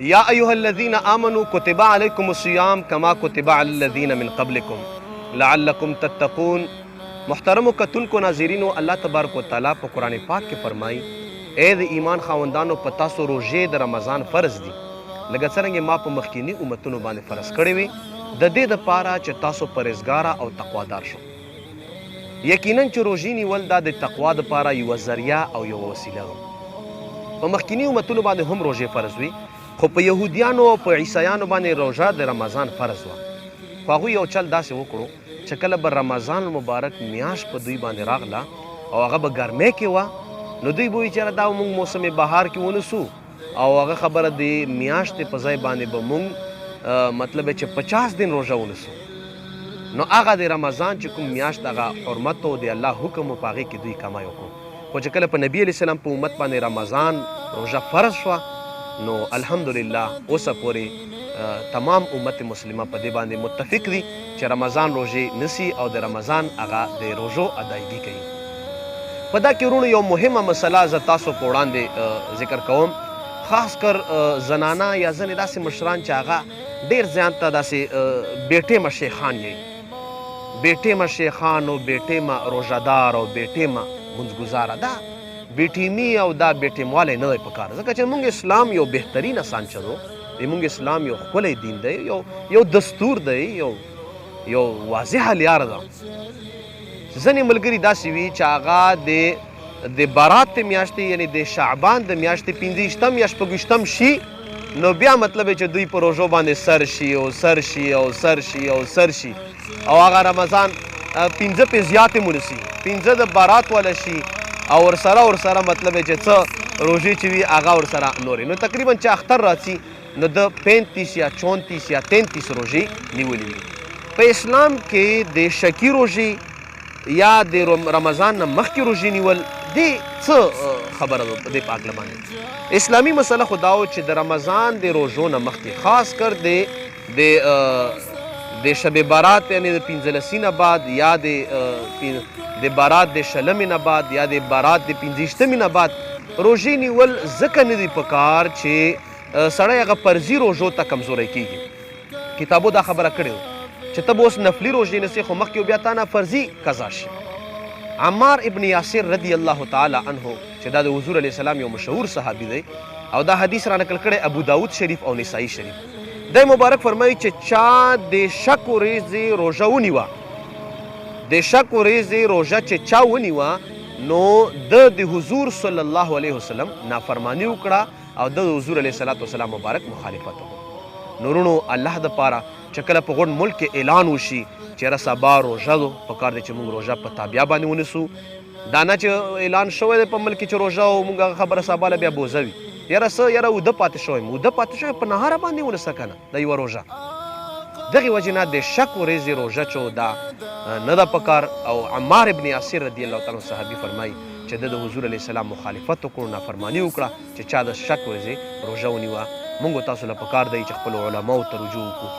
یا ایها الذین آمنوا کتب علیکم الصیام کما کتب علی الذین من قبلکم لعلکم تتقون. محترم کتونکو ناظرینو، الله تبارک و تعالی په قرآن پاک کې فرمایي ای د ایمان خاوندانو په تاسو روژې د رمضان فرض دي لکه څرنګه ما په مخکینی امتونو باندې فرض کړی وي، د دې دپاره چې تاسو پرهیزګاره او تقوادار شو. یقینا چې روژې نیول دا د تقوا دپاره یوه ذریعه او یوه وسیله وه. په مخکینی امتونو باندې هم روژې فرض وي، خو په یهودیانو او په عیسایانو باندې روژه د رمضان فرض وه. خو هغوی یو چل داسې وکړو چې کله به رمضان المبارک میاشت په دوی باندې راغله او هغه به ګرمۍ کې وه، نو دوی به وایي چېرې دا موږ موسم بهار کې ونیسو او هغه خبره د میاشتې په ځای باندې به موږ مطلب یې چې 50 دن روژه ونیسو. نو هغه د رمضان چې کوم میاشت هغه حرمت او د الله حکم و په هغې کې دوی کمای وکړو. خو چې کله په نبي علیه السلام په امت باندې رمضان روژه فرض شوه نو الحمدلله اوسه پورې تمام امت مسلمه په دې باندې متفق دي چې رمضان روژې نیسي او د رمضان هغه د روژو ادایګي کوي. په دا کې ورونو یو مهمه مسله زه تاسو په وړاندې ذکر کوم، خاص کر زنانه یا ځینې داسې مشران چې هغه ډېر زیان ته داسې بیټیمه شیخان یي، بیټیمه شیخان او بیټیمه روژهدار او بیټیمه منځګزاره. دا بیټیمي او دا بیټیموالی نه دی پکار، ځکه چې موږ اسلام یو بهترین اسانچه دی، موږ اسلام یو ښکلی دین دی، یو دستور دی، یو واضحه لاره ده. ځینې ملګري داسې وي چې هغه د برات میاشتې یعنی د شعبان د میاشتې 15 یا 26 شي نو بیا مطلب چې دوی په روژو باندې سر شي او سر شي او سر شي او سر شي او هغه رمضان 15 پې زیاتې ونیسي، 15 د برات والا شي او ورسره مطلب چې څه روژې چې وي هغه ورسره نورې. نو تقریبا چې اختر راځي نو د 35 یا 34 یا 33 روژې نیولې وي. په اسلام کې د شکی روژې یا د رمضان نه مخکې روژې نیول دې څه خبره ده په دې په هکله باندې؟ اسلامي مسله خو دا و چې د رمضان د روژو نه مخکې خاص کر د شب برات یعنی د 15 نه بعد یا د برات د 20 نه بعد یا د برات د 25 نه بعد روژې نیول ځکه نه دي پکار چې سړی هغه فرضي روژو ته کمزوری کېږي. کتابو دا خبره کړې چې ته به اوس نفلي روژې نیسې خو مخکې بیا تا نه فرضي قضا شي. عمار ابن یاسر رضی الله تعالی عنه چې دا د حضور علیه السلام یو مشهور صحابي دی او دا حدیث را نقل کړی ابو داود شریف او نسائی شریف. دی مبارک فرمایي چې چا د شک ورځې روژه ونیوه، د شک ورځې روژه چې چا ونیوه نو د حضور صلی الله علیه وسلم نافرمانی وکړه او د حضور علیه السلام مبارک مخالفت وکړه. نورونو الله دپاره چې کله په غونډ ملک کې اعلان وشي چې یاره سبا روژه ده، پکار دی چې موږ روژه په تابیا باندې ونیسو. دا نه چې اعلان شوی دی په ملک کې چې روژه او موږ هغه خبره سبا له بیا بوزه وي، یاره څه یاره اوده پاتې شوی یم، اوده پاتې شوی په نهاره باندې ونیسه که نه دا یوه روژه. دغې وجې نه د شک ورځې روژه چې دا نه ده پکار. او عمار ابن یاسر رضی الله تعالی صحابي فرمایي چې د حضور علیه السلام مخالفت وکړو، نافرماني وکړه چې چا د شک ورځې روژه ونیوه. موږ تاسو له پکار دی چې خپلو علماو ته رجوع وکړو،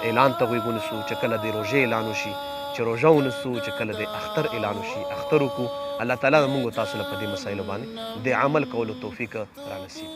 اعلان ته غوږ ونیسو چې کله د روژې اعلان وشي چې روژه ونیسو، چې کله د اختر اعلان وشي اختر وکړو. الله تعالی موږ تاسو له په دې مسایلو باندې د عمل کولو توفیق را نصیب.